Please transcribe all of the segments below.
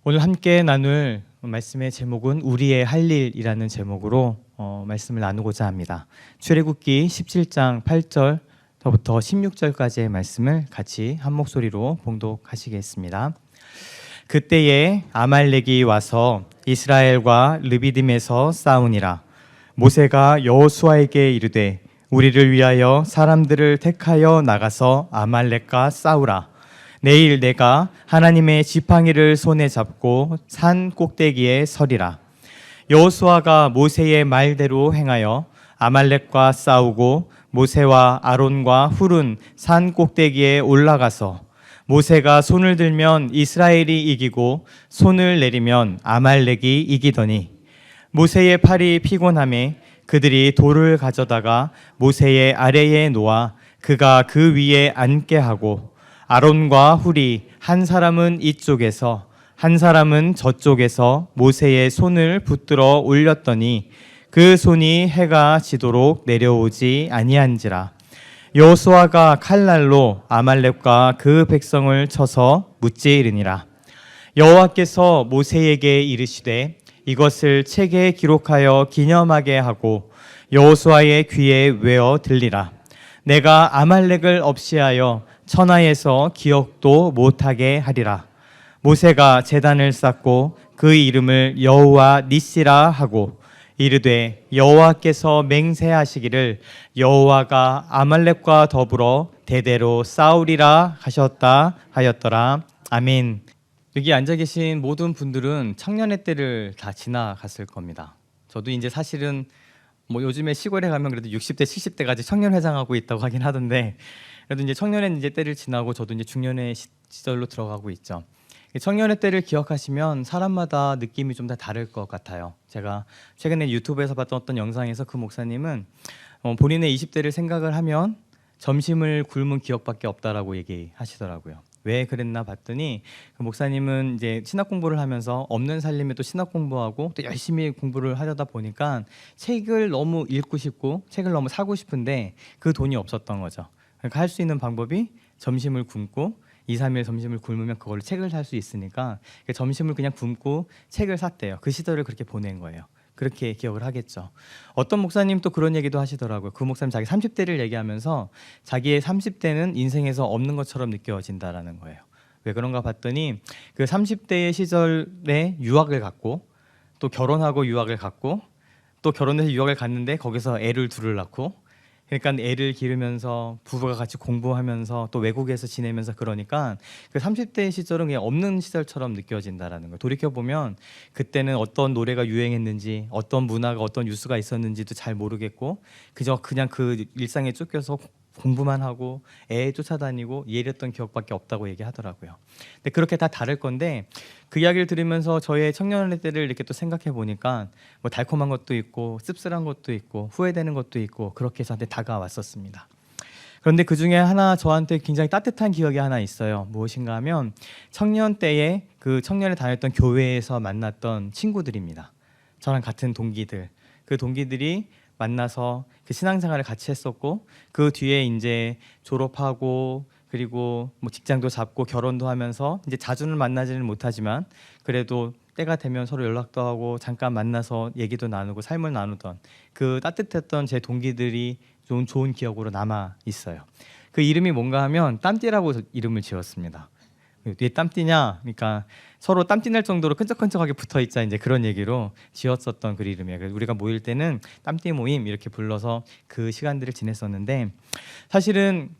오늘 함께 나눌 말씀의 제목은 우리의 할 일이라는 제목으로 말씀을 나누고자 합니다. 출애굽기 17장 8절부터 16절까지의 말씀을 같이 한 목소리로 봉독하시겠습니다. 그때에 아말렉이 와서 이스라엘과 르비딤에서 싸우니라. 모세가 여호수아에게 이르되 우리를 위하여 사람들을 택하여 나가서 아말렉과 싸우라. 내일 내가 하나님의 지팡이를 손에 잡고 산 꼭대기에 서리라. 여호수아가 모세의 말대로 행하여 아말렉과 싸우고 모세와 아론과 훌은 산 꼭대기에 올라가서 모세가 손을 들면 이스라엘이 이기고 손을 내리면 아말렉이 이기더니 모세의 팔이 피곤함에 그들이 돌을 가져다가 모세의 아래에 놓아 그가 그 위에 앉게 하고 아론과 훌이 한 사람은 이쪽에서 한 사람은 저쪽에서 모세의 손을 붙들어 올렸더니 그 손이 해가 지도록 내려오지 아니한지라. 여호수아가 칼날로 아말렉과 그 백성을 쳐서 무찌르니라. 여호와께서 모세에게 이르시되 이것을 책에 기록하여 기념하게 하고 여호수아의 귀에 외어 들리라. 내가 아말렉을 없이하여 천하에서 기억도 못하게 하리라. 모세가 제단을 쌓고 그 이름을 여호와 니시라 하고 이르되 여호와께서 맹세하시기를 여호와가 아말렉과 더불어 대대로 싸우리라 하셨다 하였더라. 아멘. 여기 앉아 계신 모든 분들은 청년의 때를 다 지나갔을 겁니다. 저도 이제 사실은 요즘에 시골에 가면 그래도 60대 70대까지 청년 회장하고 있다고 하긴 하던데, 그래도 이제 청년의 이제 때를 지나고 저도 이제 중년의 시절로 들어가고 있죠. 청년의 때를 기억하시면 사람마다 느낌이 좀 다 다를 것 같아요. 제가 최근에 유튜브에서 봤던 어떤 영상에서 그 목사님은 본인의 20대를 생각을 하면 점심을 굶은 기억밖에 없다라고 얘기하시더라고요. 왜 그랬나 봤더니 그 목사님은 이제 신학 공부를 하면서 없는 살림에 또 신학 공부하고 또 열심히 공부를 하려다 보니까 책을 너무 읽고 싶고 책을 너무 사고 싶은데 그 돈이 없었던 거죠. 그러니까 할 수 있는 방법이 점심을 굶고 2, 3일 점심을 굶으면 그걸로 책을 살 수 있으니까 점심을 그냥 굶고 책을 샀대요. 그 시절을 그렇게 보낸 거예요. 그렇게 기억을 하겠죠. 어떤 목사님 또 그런 얘기도 하시더라고요. 그 목사님 자기 30대를 얘기하면서 자기의 30대는 인생에서 없는 것처럼 느껴진다라는 거예요. 왜 그런가 봤더니 그 30대의 시절에 유학을 갔고 또 결혼하고 유학을 갔고 또 결혼해서 유학을 갔는데 거기서 애를 둘을 낳고, 그러니까 애를 기르면서 부부가 같이 공부하면서 또 외국에서 지내면서, 그러니까 그 30대 시절은 그냥 없는 시절처럼 느껴진다라는 거예요. 돌이켜보면 그때는 어떤 노래가 유행했는지 어떤 문화가 어떤 뉴스가 있었는지도 잘 모르겠고 그냥 그 일상에 쫓겨서 공부만 하고 애 쫓아다니고 이랬던 기억밖에 없다고 얘기하더라고요. 근데 그렇게 다 다를 건데 그 이야기를 들으면서 저의 청년의 때를 이렇게 또 생각해 보니까 달콤한 것도 있고 씁쓸한 것도 있고 후회되는 것도 있고 그렇게 저한테 다가왔었습니다. 그런데 그 중에 하나 저한테 굉장히 따뜻한 기억이 하나 있어요. 무엇인가 하면 청년 때에 그 청년에 다녔던 교회에서 만났던 친구들입니다. 저랑 같은 동기들. 그 동기들이 만나서 그 신앙생활을 같이 했었고 그 뒤에 이제 졸업하고 그리고 직장도 잡고 결혼도 하면서 이제 자주는 만나지는 못하지만 그래도 때가 되면 서로 연락도 하고 잠깐 만나서 얘기도 나누고 삶을 나누던 그 따뜻했던 제 동기들이 좀 좋은 기억으로 남아 있어요. 그 이름이 뭔가 하면 땀띠라고 이름을 지었습니다. 왜 땀띠냐? 그러니까 서로 땀띠 날 정도로 끈적끈적하게 붙어있자, 이제 그런 얘기로 지었었던 그 이름이에요. 그래서 우리가 모일 때는 땀띠 모임 이렇게 불러서 그 시간들을 지냈었는데, 사실은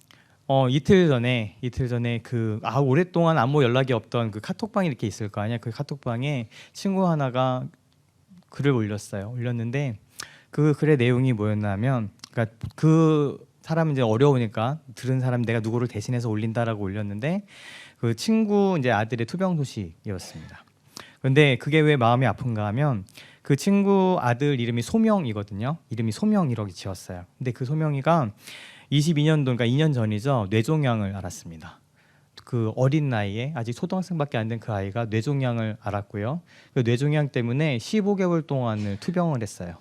이틀 전에 오랫동안 아무 연락이 없던 그 카톡방이 이렇게 있을 거 아니야. 그 카톡방에 친구 하나가 글을 올렸는데 그 글의 내용이 뭐였냐면, 그러니까 그 사람은 이제 어려우니까 들은 사람 내가 누구를 대신해서 올린다라고 올렸는데 그 친구 이제 아들의 투병 소식이었습니다. 그런데 그게 왜 마음이 아픈가 하면 그 친구 아들 이름이 소명이거든요. 이름이 소명이라고 지었어요. 근데 그 소명이가 22년도, 그러니까 2년 전이죠. 뇌종양을 앓았습니다. 그 어린 나이에 아직 초등학생밖에 안 된 그 아이가 뇌종양을 앓았고요. 그 뇌종양 때문에 15개월 동안을 투병을 했어요.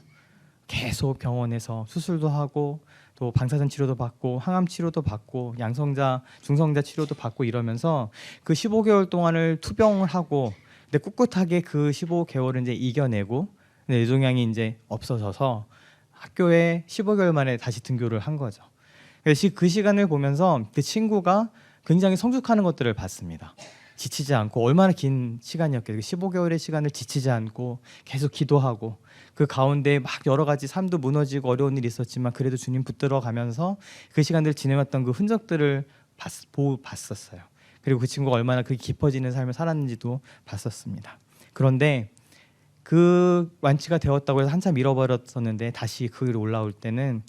계속 병원에서 수술도 하고 또 방사선 치료도 받고 항암 치료도 받고 양성자, 중성자 치료도 받고 이러면서 그 15개월 동안을 투병을 하고 근데 꿋꿋하게 그 15개월을 이제 이겨내고 뇌종양이 이제 없어져서 학교에 15개월 만에 다시 등교를 한 거죠. 그래서 그 시간을 보면서 그 친구가 굉장히 성숙하는 것들을 봤습니다. 지치지 않고 얼마나 긴 시간이었겠어요. 15개월의 시간을 지치지 않고 계속 기도하고 그 가운데 막 여러 가지 삶도 무너지고 어려운 일이 있었지만 그래도 주님 붙들어 가면서 그 시간들을 지내왔던 그 흔적들을 봤었어요. 그리고 그 친구가 얼마나 그 깊어지는 삶을 살았는지도 봤었습니다. 그런데 그 완치가 되었다고 해서 한참 잃어버렸었는데 다시 그 위로 올라올 때는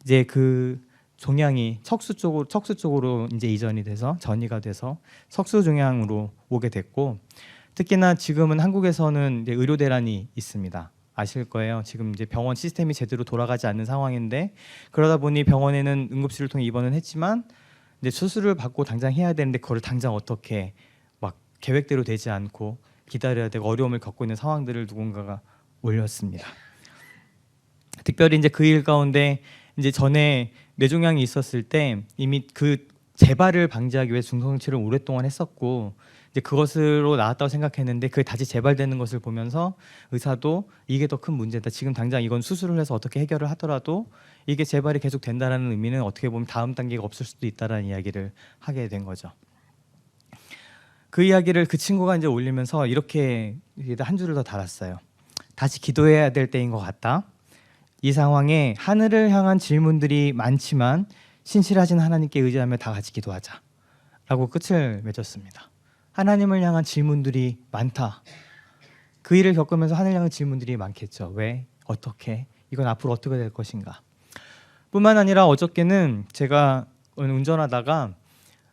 이제 그 종양이 척수 쪽으로 이제 이전이 돼서 전이가 돼서 석수 종양으로 오게 됐고, 특히나 지금은 한국에서는 이제 의료 대란이 있습니다. 아실 거예요. 지금 이제 병원 시스템이 제대로 돌아가지 않는 상황인데, 그러다 보니 병원에는 응급실을 통해 입원은 했지만 이제 수술을 받고 당장 해야 되는데 그걸 당장 어떻게 막 계획대로 되지 않고 기다려야 되고 어려움을 겪고 있는 상황들을 누군가가 올렸습니다. 특별히 이제 그 일 가운데 이제 전에 뇌종양이 있었을 때 이미 그 재발을 방지하기 위해 중성치를 오랫동안 했었고 이제 그것으로 나았다고 생각했는데 그게 다시 재발되는 것을 보면서 의사도 이게 더 큰 문제다. 지금 당장 이건 수술을 해서 어떻게 해결을 하더라도 이게 재발이 계속 된다는 의미는 어떻게 보면 다음 단계가 없을 수도 있다라는 이야기를 하게 된 거죠. 그 이야기를 그 친구가 이제 올리면서 이렇게 한 줄을 더 달았어요. 다시 기도해야 될 때인 것 같다. 이 상황에 하늘을 향한 질문들이 많지만 신실하신 하나님께 의지하며 다 같이 기도하자 라고 끝을 맺었습니다. 하나님을 향한 질문들이 많다. 그 일을 겪으면서 하늘 향한 질문들이 많겠죠. 왜? 어떻게? 이건 앞으로 어떻게 될 것인가? 뿐만 아니라 어저께는 제가 운전하다가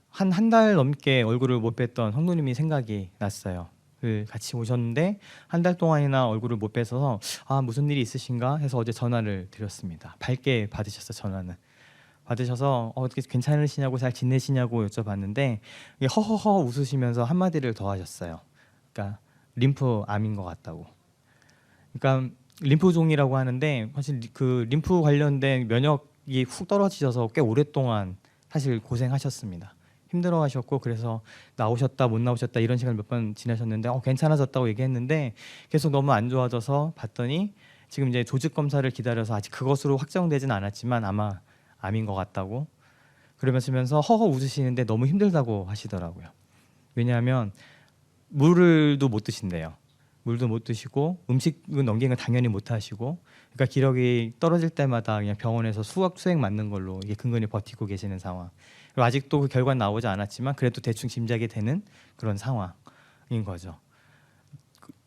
한 달 넘게 얼굴을 못 뵀던 성도님이 생각이 났어요. 같이 오셨는데 한 달 동안이나 얼굴을 못 뵈서 무슨 일이 있으신가 해서 어제 전화를 드렸습니다. 밝게 받으셨어요. 전화는 받으셔서 어떻게 괜찮으시냐고 잘 지내시냐고 여쭤봤는데 허허허 웃으시면서 한마디를 더 하셨어요. 그러니까 림프암인 것 같다고. 그러니까 림프종이라고 하는데 사실 그 림프 관련된 면역이 훅 떨어지셔서 꽤 오랫동안 사실 고생하셨습니다. 힘들어하셨고 그래서 나오셨다 못 나오셨다 이런 시간을 몇 번 지내셨는데 괜찮아졌다고 얘기했는데 계속 너무 안 좋아져서 봤더니 지금 이제 조직 검사를 기다려서 아직 그것으로 확정되진 않았지만 아마 암인 것 같다고 그러면서 허허 웃으시는데 너무 힘들다고 하시더라고요. 왜냐하면 물도 못 드신대요. 물도 못 드시고 음식은 넘기는 건 당연히 못 하시고 그러니까 기력이 떨어질 때마다 그냥 병원에서 수액 맞는 걸로 이게 근근히 버티고 계시는 상황. 그리고 아직도 그 결과는 나오지 않았지만 그래도 대충 짐작이 되는 그런 상황인 거죠.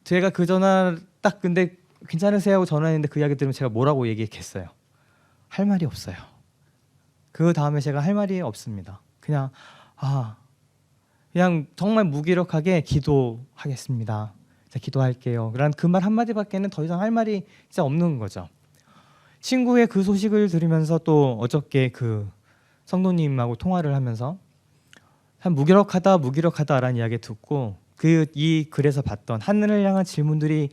제가 그 전화 딱 근데 괜찮으세요 하고 전화했는데 그 이야기 들으면 제가 뭐라고 얘기했겠어요? 할 말이 없어요. 그 다음에 제가 할 말이 없습니다. 그냥 그냥 정말 무기력하게 기도하겠습니다. 자, 기도할게요. 그런 그 말 한마디밖에는 더 이상 할 말이 진짜 없는 거죠. 친구의 그 소식을 들으면서 또 어저께 그 성도님하고 통화를 하면서 참 무기력하다라는 이야기 듣고 이 글에서 봤던 하늘을 향한 질문들이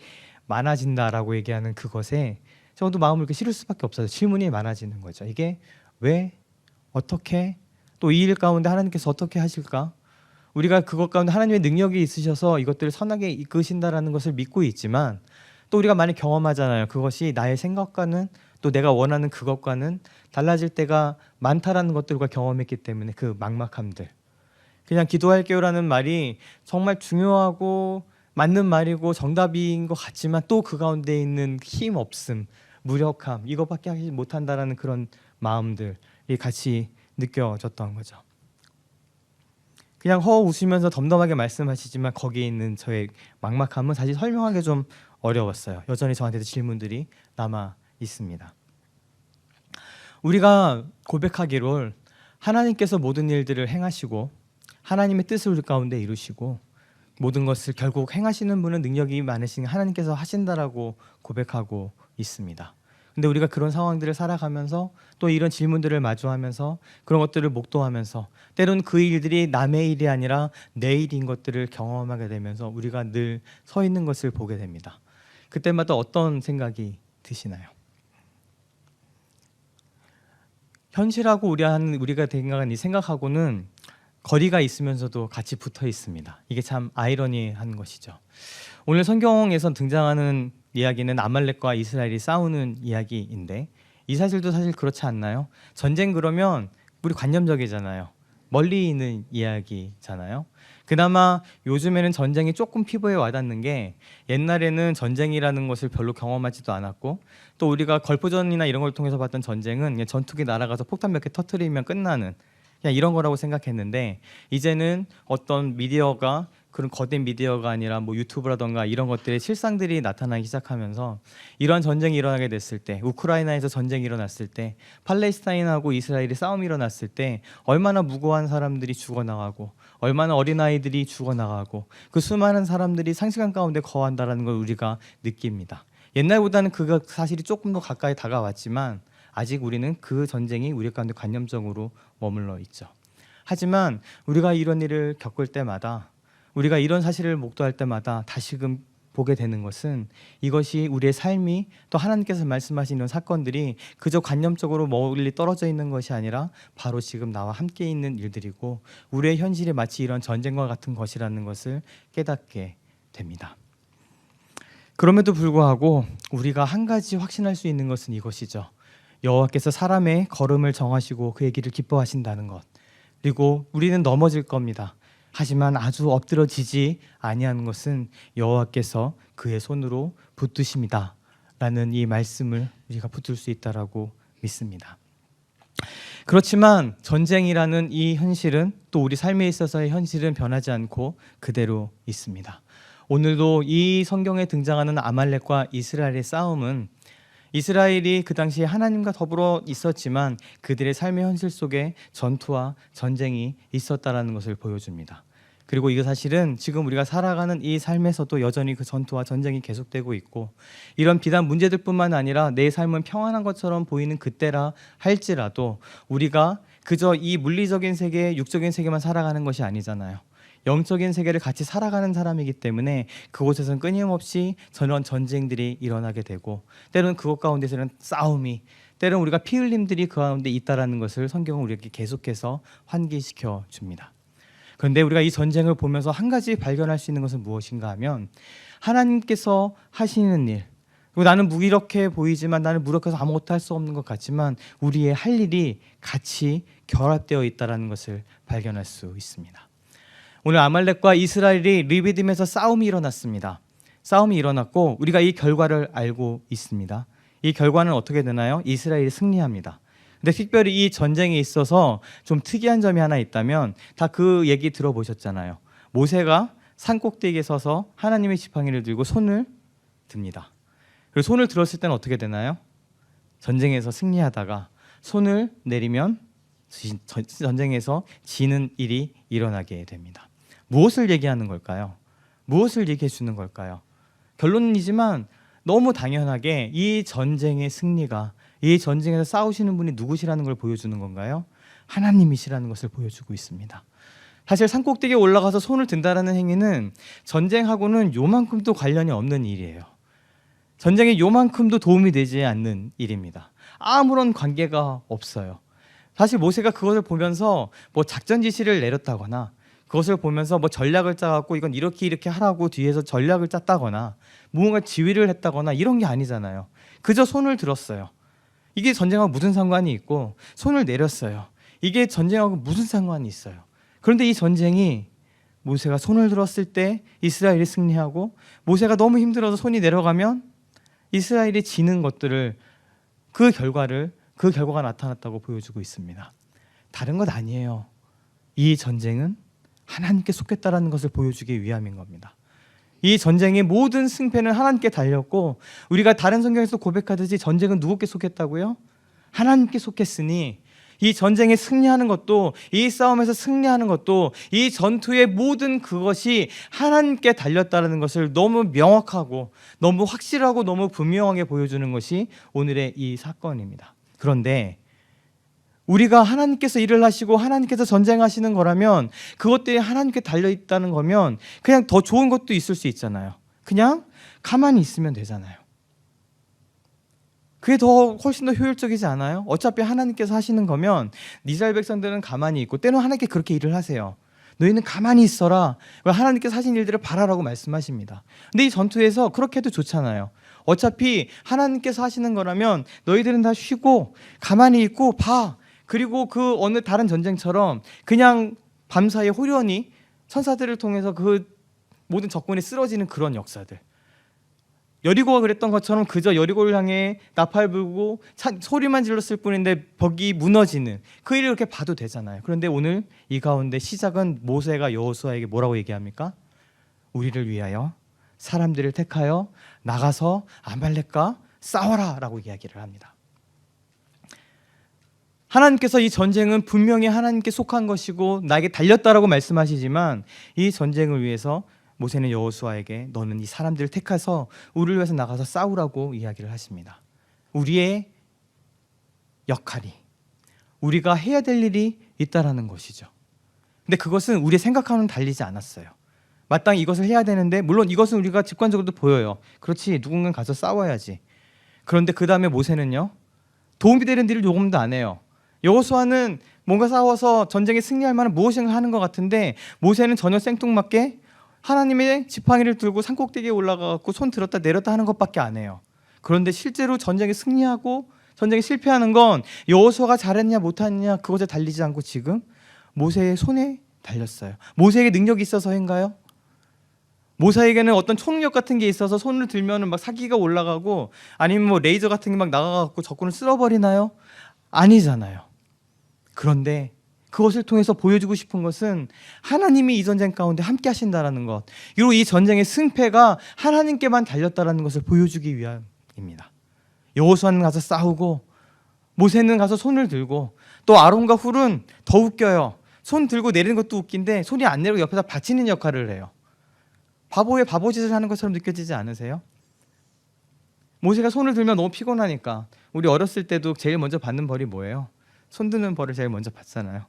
많아진다라고 얘기하는 그것에 저도 마음을 이렇게 실을 수밖에 없어요. 질문이 많아지는 거죠. 이게 왜? 어떻게? 또 이 일 가운데 하나님께서 어떻게 하실까? 우리가 그것 가운데 하나님의 능력이 있으셔서 이것들을 선하게 이끄신다라는 것을 믿고 있지만 또 우리가 많이 경험하잖아요. 그것이 나의 생각과는 또 내가 원하는 그것과는 달라질 때가 많다라는 것들과 경험했기 때문에 그 막막함들. 그냥 기도할게요라는 말이 정말 중요하고 맞는 말이고 정답인 것 같지만 또 그 가운데 있는 힘 없음, 무력함 이것밖에 하지 못한다라는 그런 마음들이 같이 느껴졌던 거죠. 그냥 허 웃으면서 덤덤하게 말씀하시지만 거기에 있는 저의 막막함은 사실 설명하기 좀 어려웠어요. 여전히 저한테도 질문들이 남아 있습니다. 우리가 고백하기를 하나님께서 모든 일들을 행하시고 하나님의 뜻을 우리 가운데 이루시고 모든 것을 결국 행하시는 분은 능력이 많으신 하나님께서 하신다라고 고백하고 있습니다. 근데 우리가 그런 상황들을 살아가면서 또 이런 질문들을 마주하면서 그런 것들을 목도하면서 때로는 그 일들이 남의 일이 아니라 내 일인 것들을 경험하게 되면서 우리가 늘 서 있는 것을 보게 됩니다. 그때마다 어떤 생각이 드시나요? 현실하고 우리가 생각한 이 생각하고는 거리가 있으면서도 같이 붙어 있습니다. 이게 참 아이러니한 것이죠. 오늘 성경에서 등장하는 이야기는 아말렉과 이스라엘이 싸우는 이야기인데 이 사실도 사실 그렇지 않나요? 전쟁 그러면 우리 관념적이잖아요. 멀리 있는 이야기잖아요. 그나마 요즘에는 전쟁이 조금 피부에 와닿는 게 옛날에는 전쟁이라는 것을 별로 경험하지도 않았고 또 우리가 걸프전이나 이런 걸 통해서 봤던 전쟁은 그냥 전투기 날아가서 폭탄 몇 개 터트리면 끝나는 그냥 이런 거라고 생각했는데 이제는 어떤 미디어가 그런 거대 미디어가 아니라 뭐 유튜브라던가 이런 것들의 실상들이 나타나기 시작하면서 이러한 전쟁이 일어나게 됐을 때 우크라이나에서 전쟁이 일어났을 때 팔레스타인하고 이스라엘이 싸움이 일어났을 때 얼마나 무고한 사람들이 죽어나가고 얼마나 어린아이들이 죽어나가고 그 수많은 사람들이 상실감 가운데 거한다는 걸 우리가 느낍니다. 옛날보다는 그 사실이 조금 더 가까이 다가왔지만 아직 우리는 그 전쟁이 우리 가운데 관념적으로 머물러 있죠. 하지만 우리가 이런 일을 겪을 때마다 우리가 이런 사실을 목도할 때마다 다시금 보게 되는 것은 이것이 우리의 삶이 또 하나님께서 말씀하신 이런 사건들이 그저 관념적으로 멀리 떨어져 있는 것이 아니라 바로 지금 나와 함께 있는 일들이고 우리의 현실이 마치 이런 전쟁과 같은 것이라는 것을 깨닫게 됩니다. 그럼에도 불구하고 우리가 한 가지 확신할 수 있는 것은 이것이죠. 여호와께서 사람의 걸음을 정하시고 그의 길을 기뻐하신다는 것. 그리고 우리는 넘어질 겁니다. 하지만 아주 엎드러지지 아니하는 것은 여호와께서 그의 손으로 붙드십니다 라는 이 말씀을 우리가 붙들 수 있다라고 믿습니다. 그렇지만 전쟁이라는 이 현실은 또 우리 삶에 있어서의 현실은 변하지 않고 그대로 있습니다. 오늘도 이 성경에 등장하는 아말렉과 이스라엘의 싸움은 이스라엘이 그 당시에 하나님과 더불어 있었지만 그들의 삶의 현실 속에 전투와 전쟁이 있었다라는 것을 보여줍니다. 그리고 이거 사실은 지금 우리가 살아가는 이 삶에서도 여전히 그 전투와 전쟁이 계속되고 있고 이런 비단 문제들뿐만 아니라 내 삶은 평안한 것처럼 보이는 그때라 할지라도 우리가 그저 이 물리적인 세계, 육적인 세계만 살아가는 것이 아니잖아요. 영적인 세계를 같이 살아가는 사람이기 때문에 그곳에서는 끊임없이 저런 전쟁들이 일어나게 되고 때로는 그곳 가운데서는 싸움이 때로는 우리가 피 흘림들이 그 가운데 있다라는 것을 성경은 우리에게 계속해서 환기시켜 줍니다. 그런데 우리가 이 전쟁을 보면서 한 가지 발견할 수 있는 것은 무엇인가 하면 하나님께서 하시는 일 그리고 나는 무기력해 보이지만 나는 무력해서 아무것도 할 수 없는 것 같지만 우리의 할 일이 같이 결합되어 있다는 것을 발견할 수 있습니다. 오늘 아말렉과 이스라엘이 르비딤에서 싸움이 일어났습니다. 싸움이 일어났고 우리가 이 결과를 알고 있습니다. 이 결과는 어떻게 되나요? 이스라엘이 승리합니다. 근데 특별히 이 전쟁에 있어서 좀 특이한 점이 하나 있다면 다 그 얘기 들어보셨잖아요. 모세가 산꼭대기에 서서 하나님의 지팡이를 들고 손을 듭니다. 그리고 손을 들었을 때는 어떻게 되나요? 전쟁에서 승리하다가 손을 내리면 전쟁에서 지는 일이 일어나게 됩니다. 무엇을 얘기하는 걸까요? 무엇을 얘기해 주는 걸까요? 결론이지만 너무 당연하게 이 전쟁의 승리가 이 전쟁에서 싸우시는 분이 누구시라는 걸 보여주는 건가요? 하나님이시라는 것을 보여주고 있습니다. 사실 산꼭대기에 올라가서 손을 든다라는 행위는 전쟁하고는 요만큼도 관련이 없는 일이에요. 전쟁에 요만큼도 도움이 되지 않는 일입니다. 아무런 관계가 없어요. 사실 모세가 그것을 보면서 뭐 작전 지시를 내렸다거나 그것을 보면서 뭐 전략을 짜갖고 이건 이렇게 하라고 뒤에서 전략을 짰다거나 무언가 지휘를 했다거나 이런 게 아니잖아요. 그저 손을 들었어요. 이게 전쟁하고 무슨 상관이 있고 손을 내렸어요. 이게 전쟁하고 무슨 상관이 있어요. 그런데 이 전쟁이 모세가 손을 들었을 때 이스라엘이 승리하고 모세가 너무 힘들어서 손이 내려가면 이스라엘이 지는 것들을 그 결과가 나타났다고 보여주고 있습니다. 다른 것 아니에요. 이 전쟁은 하나님께 속했다라는 것을 보여주기 위함인 겁니다. 이 전쟁의 모든 승패는 하나님께 달렸고 우리가 다른 성경에서 고백하듯이 전쟁은 누구께 속했다고요? 하나님께 속했으니 이 전쟁에 승리하는 것도 이 싸움에서 승리하는 것도 이 전투의 모든 그것이 하나님께 달렸다는 것을 너무 명확하고 너무 확실하고 너무 분명하게 보여주는 것이 오늘의 이 사건입니다. 그런데 우리가 하나님께서 일을 하시고 하나님께서 전쟁하시는 거라면 그것들이 하나님께 달려있다는 거면 그냥 더 좋은 것도 있을 수 있잖아요. 그냥 가만히 있으면 되잖아요. 그게 더 훨씬 더 효율적이지 않아요? 어차피 하나님께서 하시는 거면 이스라엘 백성들은 가만히 있고 때로는 하나님께 그렇게 일을 하세요. 너희는 가만히 있어라. 하나님께서 하신 일들을 바라라고 말씀하십니다. 근데 이 전투에서 그렇게 해도 좋잖아요. 어차피 하나님께서 하시는 거라면 너희들은 다 쉬고 가만히 있고 봐. 그리고 그 어느 다른 전쟁처럼 그냥 밤사이에 호련히 천사들을 통해서 그 모든 적군이 쓰러지는 그런 역사들. 여리고가 그랬던 것처럼 그저 여리고를 향해 나팔 불고 소리만 질렀을 뿐인데 벽이 무너지는 그 일을 그렇게 봐도 되잖아요. 그런데 오늘 이 가운데 시작은 모세가 여호수아에게 뭐라고 얘기합니까? 우리를 위하여 사람들을 택하여 나가서 아말렉과 싸워라 라고 이야기를 합니다. 하나님께서 이 전쟁은 분명히 하나님께 속한 것이고 나에게 달렸다라고 말씀하시지만 이 전쟁을 위해서 모세는 여호수아에게 너는 이 사람들을 택해서 우리를 위해서 나가서 싸우라고 이야기를 하십니다. 우리의 역할이, 우리가 해야 될 일이 있다라는 것이죠. 근데 그것은 우리의 생각과는 달리지 않았어요. 마땅히 이것을 해야 되는데 물론 이것은 우리가 직관적으로도 보여요. 그렇지, 누군가는 가서 싸워야지. 그런데 그 다음에 모세는요, 도움이 되는 일을 조금도 안 해요. 여호수아는 뭔가 싸워서 전쟁에 승리할 만한 무엇인가 하는 것 같은데 모세는 전혀 생뚱맞게 하나님의 지팡이를 들고 산꼭대기에 올라가고 손 들었다 내렸다 하는 것밖에 안 해요. 그런데 실제로 전쟁에 승리하고 전쟁에 실패하는 건 여호수아가 잘했냐 못했냐 그것에 달리지 않고 지금 모세의 손에 달렸어요. 모세에게 능력이 있어서인가요? 모세에게는 어떤 초능력 같은 게 있어서 손을 들면은 막 사기가 올라가고 아니면 뭐 레이저 같은 게 막 나가갖고 적군을 쓸어버리나요? 아니잖아요. 그런데 그것을 통해서 보여주고 싶은 것은 하나님이 이 전쟁 가운데 함께 하신다라는 것, 그리고 이 전쟁의 승패가 하나님께만 달렸다라는 것을 보여주기 위함입니다. 여호수아는 가서 싸우고 모세는 가서 손을 들고 또 아론과 훌은 더 웃겨요. 손 들고 내리는 것도 웃긴데 손이 안 내리고 옆에다 받치는 역할을 해요. 바보의 바보짓을 하는 것처럼 느껴지지 않으세요? 모세가 손을 들면 너무 피곤하니까 우리 어렸을 때도 제일 먼저 받는 벌이 뭐예요? 손 드는 벌을 제일 먼저 받잖아요.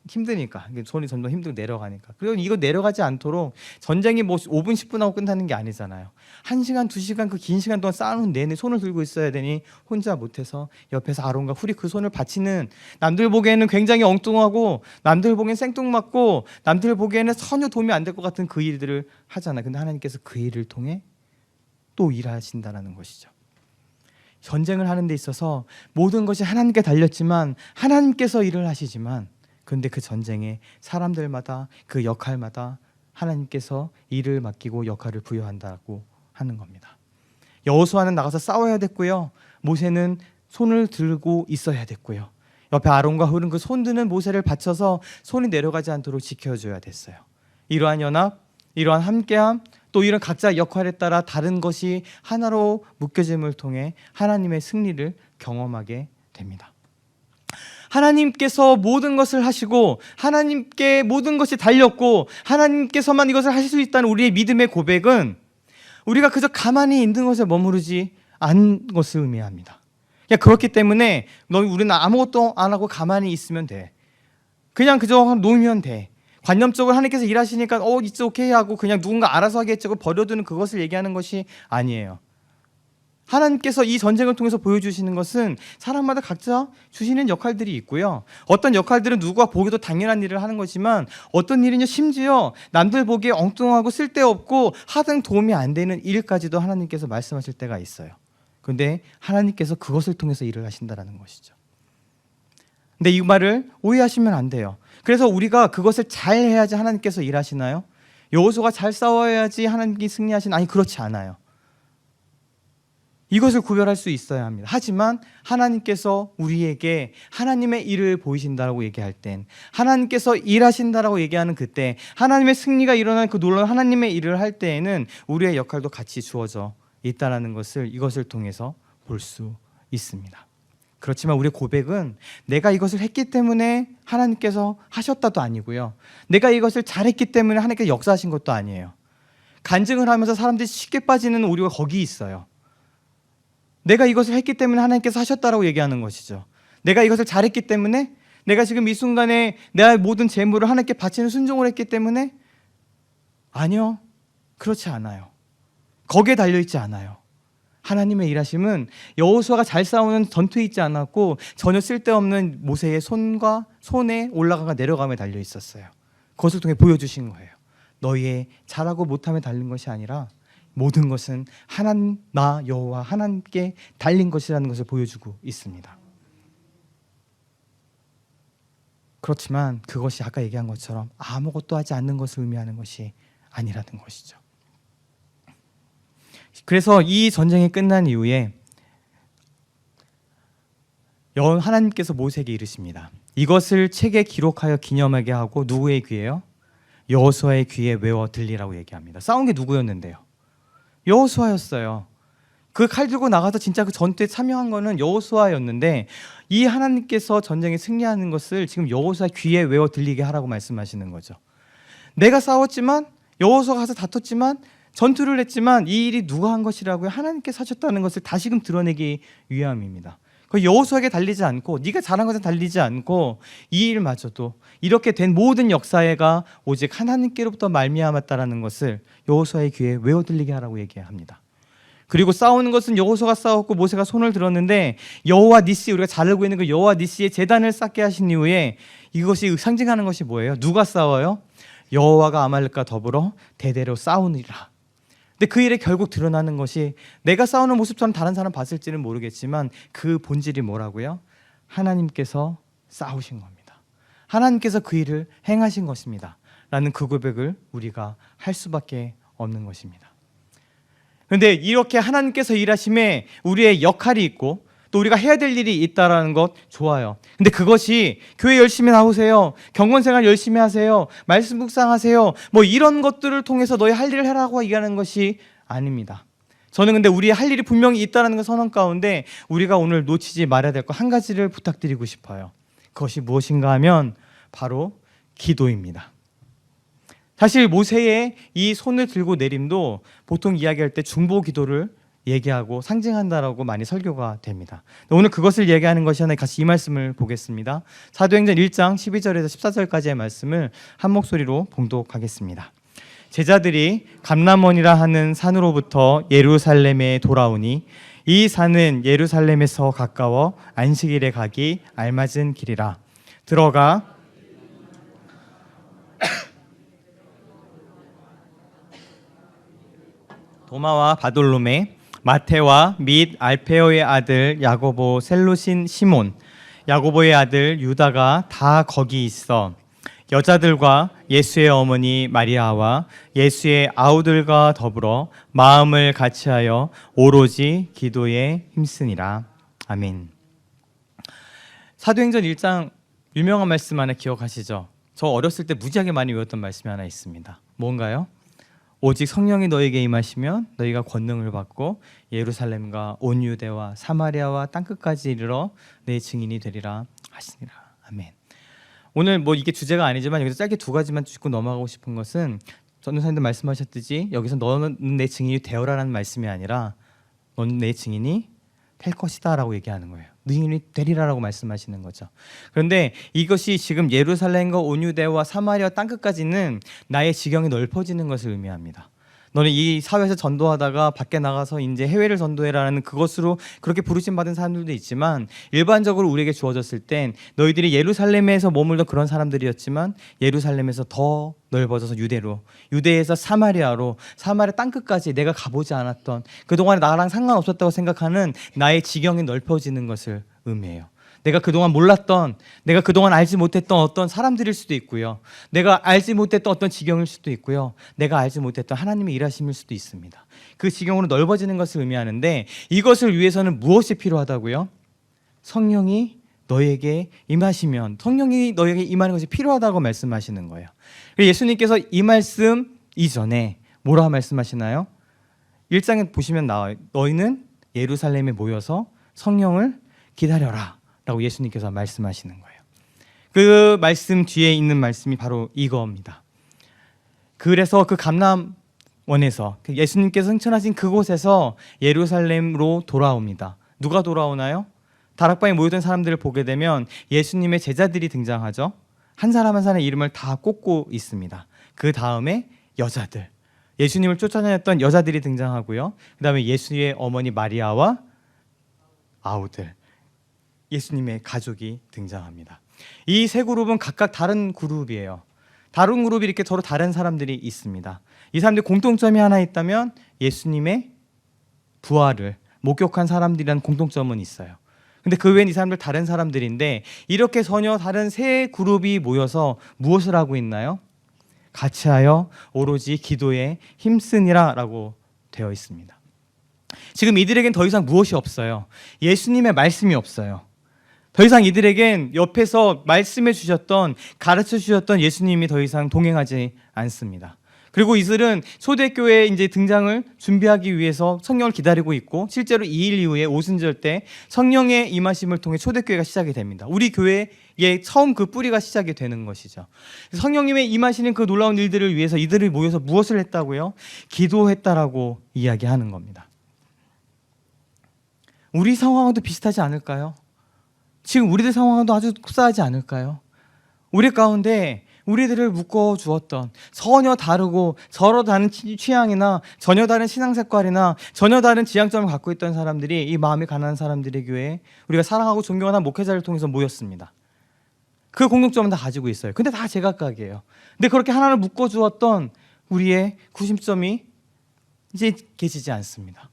힘드니까 손이 점점 힘들고 내려가니까. 그리고 이거 내려가지 않도록 전쟁이 뭐 5분 10분 하고 끝나는 게 아니잖아요. 1시간 2시간 그 긴 시간 동안 쌓아놓은 내내 손을 들고 있어야 되니 혼자 못해서 옆에서 아론과 훌이 그 손을 받치는, 남들 보기에는 굉장히 엉뚱하고 남들 보기엔 생뚱맞고 남들 보기에는 전혀 도움이 안 될 것 같은 그 일들을 하잖아요. 근데 하나님께서 그 일을 통해 또 일하신다는 것이죠. 전쟁을 하는 데 있어서 모든 것이 하나님께 달렸지만 하나님께서 일을 하시지만 그런데 그 전쟁에 사람들마다 그 역할마다 하나님께서 일을 맡기고 역할을 부여한다고 하는 겁니다. 여호수아는 나가서 싸워야 됐고요. 모세는 손을 들고 있어야 됐고요. 옆에 아론과 훌은 그 손 드는 모세를 받쳐서 손이 내려가지 않도록 지켜줘야 됐어요. 이러한 연합, 이러한 함께함, 또 이런 각자 역할에 따라 다른 것이 하나로 묶여짐을 통해 하나님의 승리를 경험하게 됩니다. 하나님께서 모든 것을 하시고 하나님께 모든 것이 달렸고 하나님께서만 이것을 하실 수 있다는 우리의 믿음의 고백은 우리가 그저 가만히 있는 것에 머무르지 않은 것을 의미합니다. 그렇기 때문에 우리는 아무것도 안 하고 가만히 있으면 돼. 그냥 그저 놓으면 돼. 관념적으로 하나님께서 일하시니까 it's okay 하고 그냥 누군가 알아서 하겠지 버려두는 그것을 얘기하는 것이 아니에요. 하나님께서 이 전쟁을 통해서 보여주시는 것은 사람마다 각자 주시는 역할들이 있고요. 어떤 역할들은 누가 보기도 당연한 일을 하는 거지만 어떤 일은요, 심지어 남들 보기에 엉뚱하고 쓸데없고 하등 도움이 안 되는 일까지도 하나님께서 말씀하실 때가 있어요. 그런데 하나님께서 그것을 통해서 일을 하신다는 것이죠. 근데 이 말을 오해하시면 안 돼요. 그래서 우리가 그것을 잘 해야지 하나님께서 일하시나요? 여호수아가 잘 싸워야지 하나님께 승리하시나요? 아니, 그렇지 않아요. 이것을 구별할 수 있어야 합니다. 하지만 하나님께서 우리에게 하나님의 일을 보이신다라고 얘기할 땐, 하나님께서 일하신다라고 얘기하는 그때, 하나님의 승리가 일어나는 그 놀라운 하나님의 일을 할 때에는 우리의 역할도 같이 주어져 있다는 것을 이것을 통해서 볼 수 있습니다. 그렇지만 우리의 고백은 내가 이것을 했기 때문에 하나님께서 하셨다도 아니고요. 내가 이것을 잘했기 때문에 하나님께서 역사하신 것도 아니에요. 간증을 하면서 사람들이 쉽게 빠지는 오류가 거기 있어요. 내가 이것을 했기 때문에 하나님께서 하셨다라고 얘기하는 것이죠. 내가 이것을 잘했기 때문에, 내가 지금 이 순간에 내 모든 재물을 하나님께 바치는 순종을 했기 때문에, 아니요, 그렇지 않아요. 거기에 달려있지 않아요. 하나님의 일하심은 여호수아가 잘 싸우는 전투에 있지 않았고 전혀 쓸데없는 모세의 손에 올라가가 내려감에 달려 있었어요. 그것을 통해 보여주신 거예요. 너희의 잘하고 못함에 달린 것이 아니라 모든 것은 하나님, 나 여호와 하나님께 달린 것이라는 것을 보여주고 있습니다. 그렇지만 그것이 아까 얘기한 것처럼 아무것도 하지 않는 것을 의미하는 것이 아니라는 것이죠. 그래서 이 전쟁이 끝난 이후에 하나님께서 모세에게 이르십니다. 이것을 책에 기록하여 기념하게 하고 누구의 귀에요? 여호수아의 귀에 외워 들리라고 얘기합니다. 싸운 게 누구였는데요? 여호수아였어요. 그 칼 들고 나가서 진짜 그 전투에 참여한 거는 여호수아였는데 이 하나님께서 전쟁에 승리하는 것을 지금 여호수아 귀에 외워 들리게 하라고 말씀하시는 거죠. 내가 싸웠지만 여호수아가 가서 다퉜지만 전투를 했지만 이 일이 누가 한 것이라고요? 하나님께서 하셨다는 것을 다시금 드러내기 위함입니다. 그 여호수아에게 달리지 않고 네가 잘한 것에 달리지 않고 이 일마저도 이렇게 된 모든 역사가 오직 하나님께로부터 말미암았다라는 것을 여호수아의 귀에 외워 들리게 하라고 얘기합니다. 그리고 싸우는 것은 여호수아가 싸웠고 모세가 손을 들었는데 여호와 니시, 우리가 잘 알고 있는 그 여호와 니시의 제단을 쌓게 하신 이후에 이것이 상징하는 것이 뭐예요? 누가 싸워요? 여호와가 아말렉과 더불어 대대로 싸우느니라. 근데 그 일에 결국 드러나는 것이 내가 싸우는 모습처럼 다른 사람 봤을지는 모르겠지만 그 본질이 뭐라고요? 하나님께서 싸우신 겁니다. 하나님께서 그 일을 행하신 것입니다. 라는 그 고백을 우리가 할 수밖에 없는 것입니다. 그런데 이렇게 하나님께서 일하심에 우리의 역할이 있고 또 우리가 해야 될 일이 있다는 것 좋아요. 근데 그것이 교회 열심히 나오세요, 경건생활 열심히 하세요, 말씀 묵상하세요, 뭐 이런 것들을 통해서 너희 할 일을 해라고 얘기하는 것이 아닙니다. 저는 근데 우리의 할 일이 분명히 있다는 그 선언 가운데 우리가 오늘 놓치지 말아야 될 것 한 가지를 부탁드리고 싶어요. 그것이 무엇인가 하면 바로 기도입니다. 사실 모세의 이 손을 들고 내림도 보통 이야기할 때 중보 기도를 얘기하고 상징한다라고 많이 설교가 됩니다. 오늘 그것을 얘기하는 것이 하나 같이 이 말씀을 보겠습니다. 사도행전 1장 12절에서 14절까지의 말씀을 한 목소리로 봉독하겠습니다. 제자들이 감람원이라 하는 산으로부터 예루살렘에 돌아오니 이 산은 예루살렘에서 가까워 안식일에 가기 알맞은 길이라. 들어가 도마와 바돌로메, 마테와 및 알페오의 아들 야고보, 셀로신 시몬, 야고보의 아들 유다가 다 거기 있어 여자들과 예수의 어머니 마리아와 예수의 아우들과 더불어 마음을 같이하여 오로지 기도에 힘쓰니라. 아멘. 사도행전 1장 유명한 말씀 하나 기억하시죠? 저 어렸을 때 무지하게 많이 외웠던 말씀이 하나 있습니다. 뭔가요? 오직 성령이 너에게 임하시면 너희가 권능을 받고 예루살렘과 온 유대와 사마리아와 땅끝까지 이르러 내 증인이 되리라 하시니라. 아멘. 오늘 뭐 이게 주제가 아니지만 여기서 짧게 두 가지만 짚고 넘어가고 싶은 것은 전도사님도 말씀하셨듯이 여기서 너는 내 증인이 되어라라는 말씀이 아니라 너는 내 증인이 될 것이다 라고 얘기하는 거예요. 증인이 되리라라고 말씀하시는 거죠. 그런데 이것이 지금 예루살렘과 온 유대와 사마리아 땅끝까지는 나의 지경이 넓어지는 것을 의미합니다. 너는 이 사회에서 전도하다가 밖에 나가서 이제 해외를 전도해라는 그것으로 그렇게 부르심 받은 사람들도 있지만 일반적으로 우리에게 주어졌을 땐 너희들이 예루살렘에서 머물던 그런 사람들이었지만 예루살렘에서 더 넓어져서 유대로, 유대에서 사마리아로, 사마리아 땅끝까지 내가 가보지 않았던 그동안 나랑 상관없었다고 생각하는 나의 지경이 넓어지는 것을 의미해요. 내가 그동안 몰랐던, 내가 그동안 알지 못했던 어떤 사람들일 수도 있고요. 내가 알지 못했던 어떤 지경일 수도 있고요. 내가 알지 못했던 하나님의 일하심일 수도 있습니다. 그 지경으로 넓어지는 것을 의미하는데 이것을 위해서는 무엇이 필요하다고요? 성령이 너에게 임하시면, 성령이 너에게 임하는 것이 필요하다고 말씀하시는 거예요. 예수님께서 이 말씀 이전에 뭐라 말씀하시나요? 1장에 보시면 나와요. 너희는 예루살렘에 모여서 성령을 기다려라 라고 예수님께서 말씀하시는 거예요. 그 말씀 뒤에 있는 말씀이 바로 이거입니다. 그래서 그 감람원에서 예수님께서 승천하신 그곳에서 예루살렘으로 돌아옵니다. 누가 돌아오나요? 다락방에 모여든 사람들을 보게 되면 예수님의 제자들이 등장하죠. 한 사람 한 사람의 이름을 다 꼽고 있습니다. 그 다음에 여자들, 예수님을 쫓아다녔던 여자들이 등장하고요. 그 다음에 예수의 어머니 마리아와 아우들, 예수님의 가족이 등장합니다. 이 세 그룹은 각각 다른 그룹이에요. 다른 그룹이 이렇게 서로 다른 사람들이 있습니다. 이 사람들 공통점이 하나 있다면 예수님의 부활을 목격한 사람들이라는 공통점은 있어요. 근데 그 외엔 이 사람들 다른 사람들인데 이렇게 전혀 다른 세 그룹이 모여서 무엇을 하고 있나요? 같이 하여 오로지 기도에 힘쓰니라 라고 되어 있습니다. 지금 이들에겐 더 이상 무엇이 없어요. 예수님의 말씀이 없어요. 더 이상 이들에겐 옆에서 말씀해 주셨던, 가르쳐 주셨던 예수님이 더 이상 동행하지 않습니다. 그리고 이들은 초대교회에 이제 등장을 준비하기 위해서 성령을 기다리고 있고, 실제로 2일 이후에 오순절 때 성령의 임하심을 통해 초대교회가 시작이 됩니다. 우리 교회의 처음 그 뿌리가 시작이 되는 것이죠. 성령님의 임하시는 그 놀라운 일들을 위해서 이들이 모여서 무엇을 했다고요? 기도했다라고 이야기하는 겁니다. 우리 상황과도 비슷하지 않을까요? 지금 우리들 상황도 아주 흡사하지 않을까요? 우리 가운데 우리들을 묶어주었던 전혀 다르고 서로 다른 취향이나 전혀 다른 신앙색깔이나 전혀 다른 지향점을 갖고 있던 사람들이 이 마음이 가난한 사람들의 교회에 우리가 사랑하고 존경하는 목회자를 통해서 모였습니다. 그 공통점은 다 가지고 있어요. 근데 다 제각각이에요. 근데 그렇게 하나를 묶어주었던 우리의 구심점이 이제 계시지 않습니다.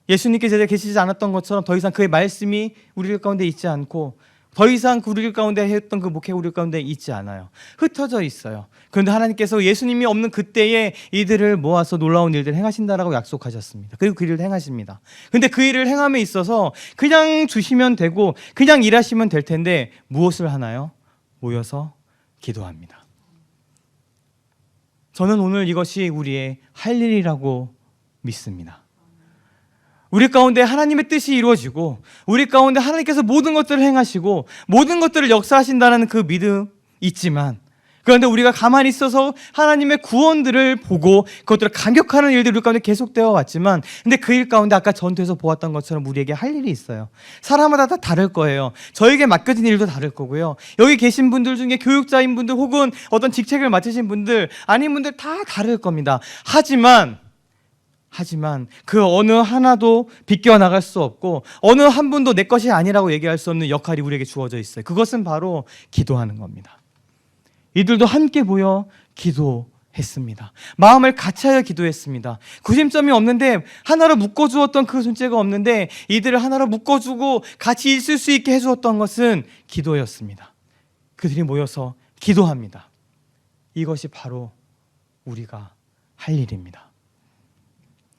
예수님께 제대로 계시지 않았던 것처럼 더 이상 그의 말씀이 우리 가운데 있지 않고 더 이상 우리 가운데 했던 그 목회 우리 가운데 있지 않아요. 흩어져 있어요. 그런데 하나님께서 예수님이 없는 그때에 이들을 모아서 놀라운 일들을 행하신다라고 약속하셨습니다. 그리고 그 일을 행하십니다. 그런데 그 일을 행함에 있어서 그냥 주시면 되고 그냥 일하시면 될 텐데 무엇을 하나요? 모여서 기도합니다. 저는 오늘 이것이 우리의 할 일이라고 믿습니다. 우리 가운데 하나님의 뜻이 이루어지고 우리 가운데 하나님께서 모든 것들을 행하시고 모든 것들을 역사하신다는 그 믿음 있지만, 그런데 우리가 가만히 있어서 하나님의 구원들을 보고 그것들을 감격하는 일들이 우리 가운데 계속되어 왔지만, 근데 그 일 가운데 아까 전투에서 보았던 것처럼 우리에게 할 일이 있어요. 사람마다 다 다를 거예요. 저에게 맡겨진 일도 다를 거고요. 여기 계신 분들 중에 교육자인 분들 혹은 어떤 직책을 맡으신 분들 아닌 분들 다 다를 겁니다. 하지만 그 어느 하나도 비껴나갈 수 없고 어느 한 분도 내 것이 아니라고 얘기할 수 없는 역할이 우리에게 주어져 있어요. 그것은 바로 기도하는 겁니다. 이들도 함께 모여 기도했습니다. 마음을 같이하여 기도했습니다. 구심점이 없는데 하나로 묶어주었던 그 존재가 없는데 이들을 하나로 묶어주고 같이 있을 수 있게 해주었던 것은 기도였습니다. 그들이 모여서 기도합니다. 이것이 바로 우리가 할 일입니다.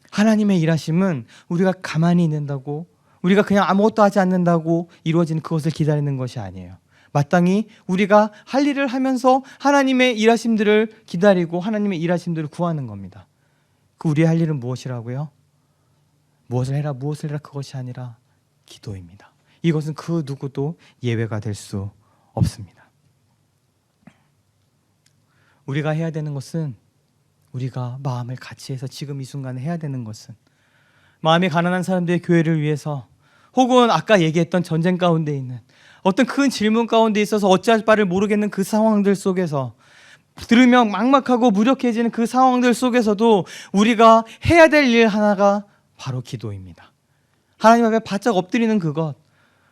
하나님의 일하심은 우리가 가만히 있는다고, 우리가 그냥 아무것도 하지 않는다고 이루어지는 그것을 기다리는 것이 아니에요. 마땅히 우리가 할 일을 하면서 하나님의 일하심들을 기다리고 하나님의 일하심들을 구하는 겁니다. 그 우리의 할 일은 무엇이라고요? 무엇을 해라 그것이 아니라 기도입니다. 이것은 그 누구도 예외가 될 수 없습니다. 우리가 해야 되는 것은, 우리가 마음을 같이 해서 지금 이 순간에 해야 되는 것은, 마음이 가난한 사람들의 교회를 위해서, 혹은 아까 얘기했던 전쟁 가운데 있는 어떤 큰 질문 가운데 있어서 어찌할 바를 모르겠는 그 상황들 속에서, 들으면 막막하고 무력해지는 그 상황들 속에서도 우리가 해야 될 일 하나가 바로 기도입니다. 하나님 앞에 바짝 엎드리는 그것,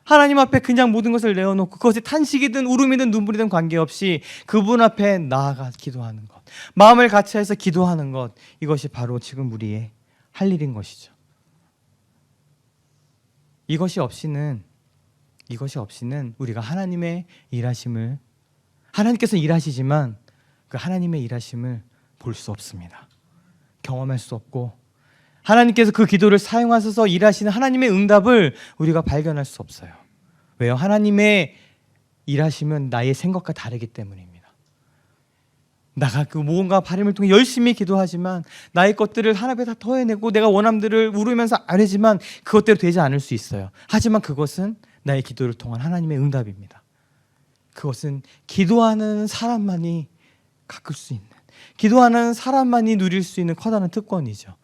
하나님 앞에 그냥 모든 것을 내어놓고 그것이 탄식이든 울음이든 눈물이든 관계없이 그분 앞에 나아가 기도하는 것, 마음을 같이 해서 기도하는 것, 이것이 바로 지금 우리의 할 일인 것이죠. 이것이 없이는 우리가 하나님의 일하심을, 하나님께서 일하시지만 그 하나님의 일하심을 볼 수 없습니다. 경험할 수 없고 하나님께서 그 기도를 사용하셔서 일하시는 하나님의 응답을 우리가 발견할 수 없어요. 왜요? 하나님의 일하심은 나의 생각과 다르기 때문입니다. 나가 그 무언가 바람을 통해 열심히 기도하지만 나의 것들을 하나님 앞에 다 토해내고 내가 원함들을 울으면서 아뢰지만 그것대로 되지 않을 수 있어요. 하지만 그것은 나의 기도를 통한 하나님의 응답입니다. 그것은 기도하는 사람만이 가꿀 수 있는, 기도하는 사람만이 누릴 수 있는 커다란 특권이죠.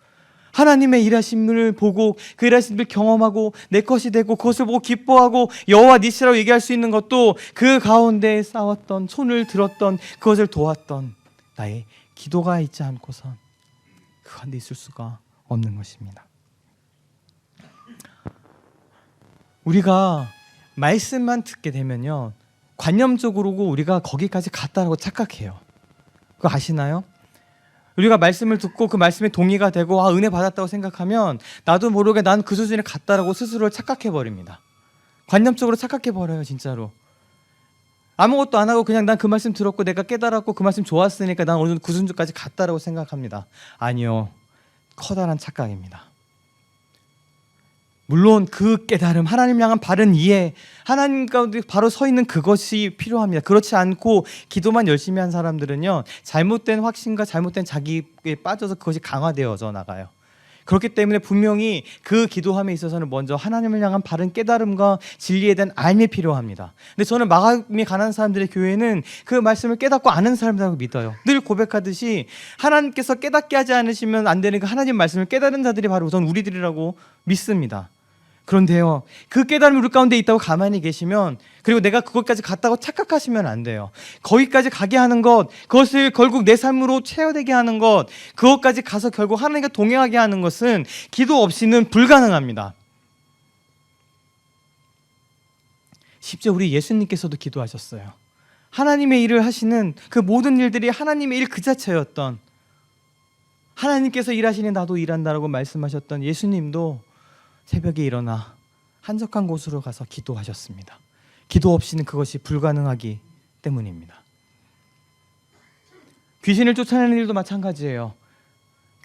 하나님의 일하심을 보고 그 일하심을 경험하고 내 것이 되고 그것을 보고 기뻐하고 여호와 니시라고 얘기할 수 있는 것도 그 가운데 싸웠던, 손을 들었던, 그것을 도왔던 나의 기도가 있지 않고선 그 가운데 있을 수가 없는 것입니다. 우리가 말씀만 듣게 되면요, 관념적으로 우리가 거기까지 갔다라고 착각해요. 그거 아시나요? 우리가 말씀을 듣고 그 말씀에 동의가 되고 은혜 받았다고 생각하면 나도 모르게 난 그 수준에 갔다라고 스스로를 착각해 버립니다. 관념적으로 착각해 버려요, 진짜로. 아무것도 안 하고 그냥 난 그 말씀 들었고 내가 깨달았고 그 말씀 좋았으니까 난 어느 정도 그 수준까지 갔다라고 생각합니다. 아니요, 커다란 착각입니다. 물론 그 깨달음, 하나님 향한 바른 이해, 하나님 가운데 바로 서 있는 그것이 필요합니다. 그렇지 않고 기도만 열심히 한 사람들은요, 잘못된 확신과 잘못된 자기에 빠져서 그것이 강화되어져 나가요. 그렇기 때문에 분명히 그 기도함에 있어서는 먼저 하나님을 향한 바른 깨달음과 진리에 대한 알미 필요합니다. 근데 저는 마음이 가난한 사람들의 교회는 그 말씀을 깨닫고 아는 사람이라고 믿어요. 늘 고백하듯이 하나님께서 깨닫게 하지 않으시면 안 되는 그 하나님 말씀을 깨달은 자들이 바로 우선 우리들이라고 믿습니다. 그런데요, 그 깨달음이 우리 가운데 있다고 가만히 계시면, 그리고 내가 그것까지 갔다고 착각하시면 안 돼요. 거기까지 가게 하는 것, 그것을 결국 내 삶으로 체화되게 하는 것, 그것까지 가서 결국 하나님과 동행하게 하는 것은 기도 없이는 불가능합니다. 심지어 우리 예수님께서도 기도하셨어요. 하나님의 일을 하시는 그 모든 일들이 하나님의 일 그 자체였던, 하나님께서 일하시니 나도 일한다라고 말씀하셨던 예수님도 새벽에 일어나 한적한 곳으로 가서 기도하셨습니다. 기도 없이는 그것이 불가능하기 때문입니다. 귀신을 쫓아내는 일도 마찬가지예요.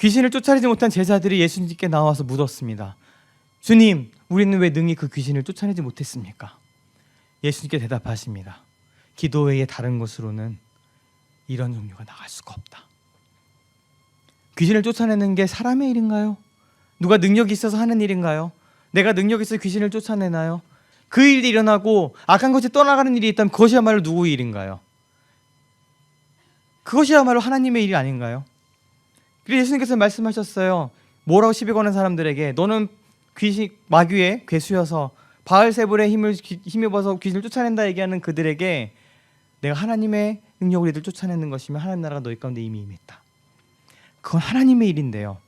귀신을 쫓아내지 못한 제자들이 예수님께 나와서 묻었습니다. 주님, 우리는 왜 능히 그 귀신을 쫓아내지 못했습니까? 예수님께 대답하십니다. 기도 외에 다른 것으로는 이런 종류가 나갈 수가 없다. 귀신을 쫓아내는 게 사람의 일인가요? 누가 능력이 있어서 하는 일인가요? 내가 능력이 있어서 귀신을 쫓아내나요? 그 일이 일어나고 악한 것이 떠나가는 일이 있다면 그것이야말로 누구의 일인가요? 그것이야말로 하나님의 일이 아닌가요? 그래서 예수님께서 말씀하셨어요. 뭐라고 시비 거는 사람들에게, 너는 귀신 마귀의 괴수여서 바알세불의 힘을 힘입어서 귀신을 쫓아낸다 얘기하는 그들에게 내가 하나님의 능력으로 이들 쫓아내는 것이면 하나님 나라가 너희 가운데 이미 임했다. 그건 하나님의 일인데요,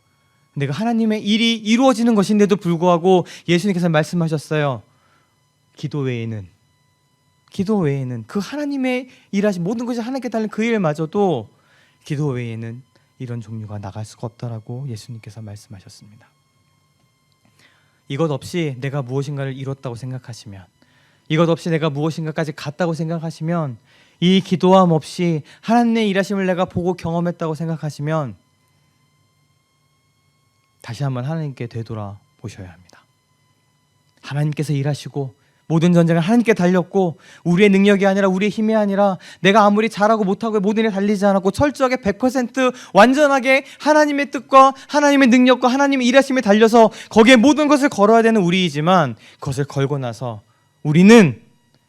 내가 하나님의 일이 이루어지는 것인데도 불구하고 예수님께서 말씀하셨어요. 기도 외에는 그 하나님의 일하신 모든 것이 하나님께 달린 그 일마저도 기도 외에는 이런 종류가 나갈 수가 없다라고 예수님께서 말씀하셨습니다. 이것 없이 내가 무엇인가를 이뤘다고 생각하시면, 이것 없이 내가 무엇인가까지 갔다고 생각하시면, 이 기도함 없이 하나님의 일하심을 내가 보고 경험했다고 생각하시면 다시 한번 하나님께 되돌아보셔야 합니다. 하나님께서 일하시고 모든 전쟁을 하나님께 달렸고 우리의 능력이 아니라 우리의 힘이 아니라 내가 아무리 잘하고 못하고 모든 일에 달리지 않았고 철저하게 100% 완전하게 하나님의 뜻과 하나님의 능력과 하나님의 일하심에 달려서 거기에 모든 것을 걸어야 되는 우리이지만, 그것을 걸고 나서 우리는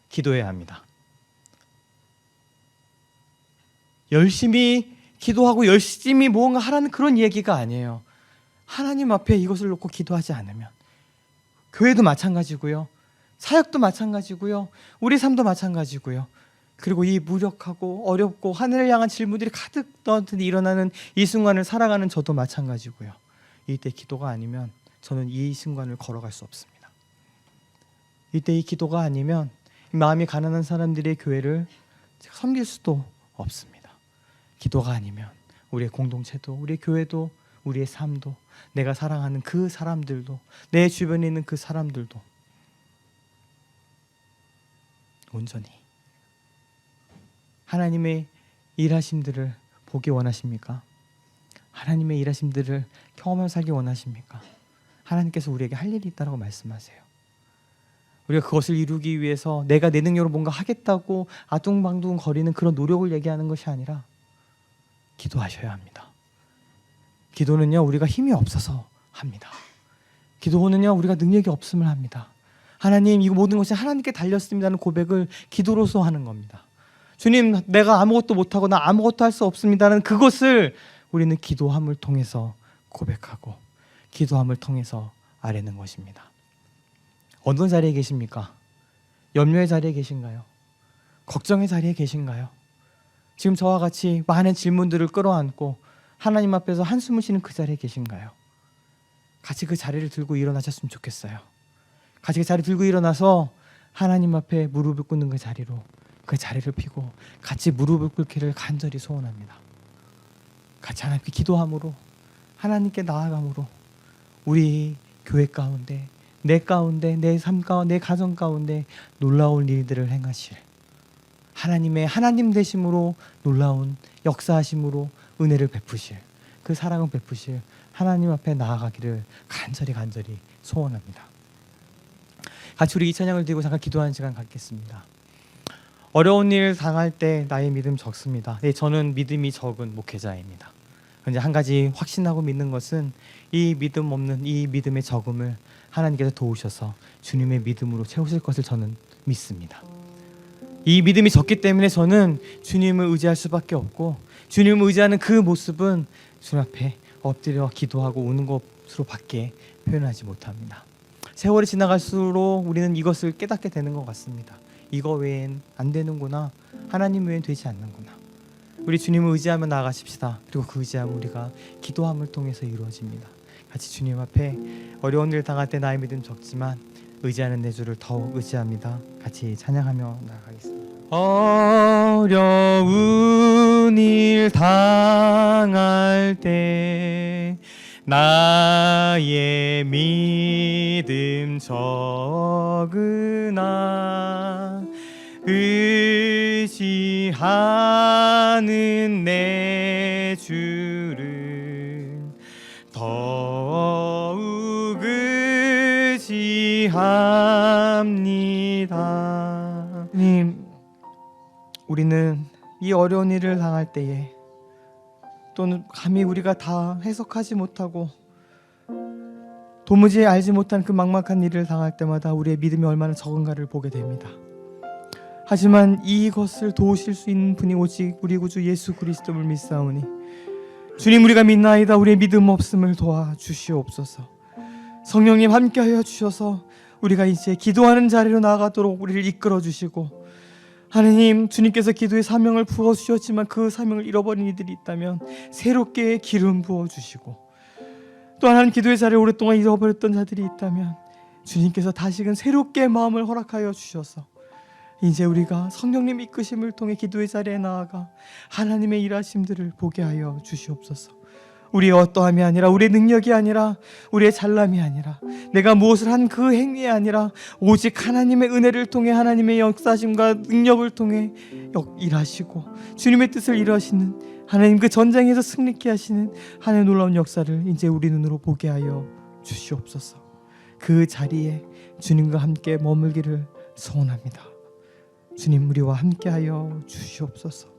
기도해야 합니다. 열심히 기도하고 열심히 무언가 하라는 그런 얘기가 아니에요. 하나님 앞에 이것을 놓고 기도하지 않으면, 교회도 마찬가지고요, 사역도 마찬가지고요, 우리 삶도 마찬가지고요, 그리고 이 무력하고 어렵고 하늘을 향한 질문들이 가득 일어나는 이 순간을 살아가는 저도 마찬가지고요. 이때 기도가 아니면 저는 이 순간을 걸어갈 수 없습니다. 이때 이 기도가 아니면 마음이 가난한 사람들의 교회를 섬길 수도 없습니다. 기도가 아니면 우리의 공동체도, 우리의 교회도, 우리의 삶도, 내가 사랑하는 그 사람들도, 내 주변에 있는 그 사람들도 온전히 하나님의 일하심들을 보기 원하십니까? 하나님의 일하심들을 경험하며 살기 원하십니까? 하나님께서 우리에게 할 일이 있다고 말씀하세요. 우리가 그것을 이루기 위해서 내가 내 능력으로 뭔가 하겠다고 아둥바둥 거리는 그런 노력을 얘기하는 것이 아니라 기도하셔야 합니다. 기도는요, 우리가 힘이 없어서 합니다. 기도는요, 우리가 능력이 없음을 합니다. 하나님, 이 모든 것이 하나님께 달렸습니다는 고백을 기도로서 하는 겁니다. 주님, 내가 아무것도 못하고 나 아무것도 할 수 없습니다는 그것을 우리는 기도함을 통해서 고백하고 기도함을 통해서 아뢰는 것입니다. 어느 자리에 계십니까? 염려의 자리에 계신가요? 걱정의 자리에 계신가요? 지금 저와 같이 많은 질문들을 끌어안고 하나님 앞에서 한숨을 쉬는 그 자리에 계신가요? 같이 그 자리를 들고 일어나셨으면 좋겠어요. 같이 그 자리 들고 일어나서 하나님 앞에 무릎을 꿇는 그 자리를 피고 같이 무릎을 꿇기를 간절히 소원합니다. 같이 하나님께 기도함으로, 하나님께 나아감으로 우리 교회 가운데, 내 가운데, 내 삶 가운데, 내 가정 가운데 놀라운 일들을 행하실 하나님의 하나님 되심으로 놀라운 역사하심으로 은혜를 베푸실, 그 사랑을 베푸실 하나님 앞에 나아가기를 간절히 소원합니다. 같이 우리 이 찬양을 드리고 잠깐 기도하는 시간 갖겠습니다. 어려운 일 당할 때 나의 믿음 적습니다. 네, 저는 믿음이 적은 목회자입니다. 그런데 한 가지 확신하고 믿는 것은 이 믿음 없는 이 믿음의 적음을 하나님께서 도우셔서 주님의 믿음으로 채우실 것을 저는 믿습니다. 이 믿음이 적기 때문에 저는 주님을 의지할 수밖에 없고, 주님을 의지하는 그 모습은 주님 앞에 엎드려 기도하고 우는 것으로 밖에 표현하지 못합니다. 세월이 지나갈수록 우리는 이것을 깨닫게 되는 것 같습니다. 이거 외엔 안 되는구나, 하나님 외엔 되지 않는구나. 우리 주님을 의지하며 나아가십시다. 그리고 그 의지함은 우리가 기도함을 통해서 이루어집니다. 같이 주님 앞에 어려운 일 당할 때 나의 믿음 적지만 의지하는 내 주를 더욱 의지합니다. 같이 찬양하며 나아가겠습니다. 어려운 일 당할 때 나의 믿음 적으나 의지하는 내 주를 더욱 의지합니다. 주님, 우리는 이 어려운 일을 당할 때에 또는 감히 우리가 다 해석하지 못하고 도무지 알지 못한 그 막막한 일을 당할 때마다 우리의 믿음이 얼마나 적은가를 보게 됩니다. 하지만 이것을 도우실 수 있는 분이 오직 우리 구주 예수 그리스도를 믿사오니 주님, 우리가 믿나이다. 우리의 믿음 없음을 도와주시옵소서. 성령님 함께하여 주셔서 우리가 이제 기도하는 자리로 나아가도록 우리를 이끌어 주시고, 하나님, 주님께서 기도의 사명을 부어주셨지만 그 사명을 잃어버린 이들이 있다면 새롭게 기름 부어주시고, 또 하나님 기도의 자리를 오랫동안 잃어버렸던 자들이 있다면 주님께서 다시금 새롭게 마음을 허락하여 주셔서 이제 우리가 성령님 이끄심을 통해 기도의 자리에 나아가 하나님의 일하심들을 보게 하여 주시옵소서. 우리의 어떠함이 아니라, 우리의 능력이 아니라, 우리의 잘남이 아니라, 내가 무엇을 한 그 행위이 아니라 오직 하나님의 은혜를 통해 하나님의 역사심과 능력을 통해 일하시고 주님의 뜻을 이루시는 하나님, 그 전쟁에서 승리케 하시는 하나님의 놀라운 역사를 이제 우리 눈으로 보게 하여 주시옵소서. 그 자리에 주님과 함께 머물기를 소원합니다. 주님, 우리와 함께하여 주시옵소서.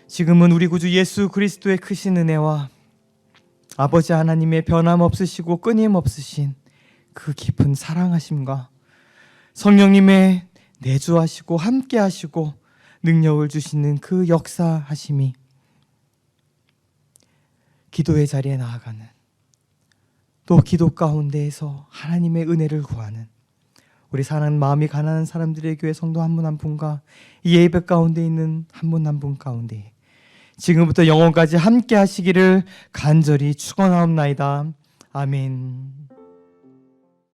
지금은 우리 구주 예수 그리스도의 크신 은혜와 아버지 하나님의 변함없으시고 끊임없으신 그 깊은 사랑하심과 성령님의 내주하시고 함께하시고 능력을 주시는 그 역사하심이 기도의 자리에 나아가는, 또 기도 가운데에서 하나님의 은혜를 구하는 우리 사랑하는 마음이 가난한 사람들의 교회 성도 한 분 한 분과 이 예배 가운데 있는 한 분 한 분 가운데 지금부터 영원까지 함께 하시기를 간절히 축원하옵나이다. 아멘.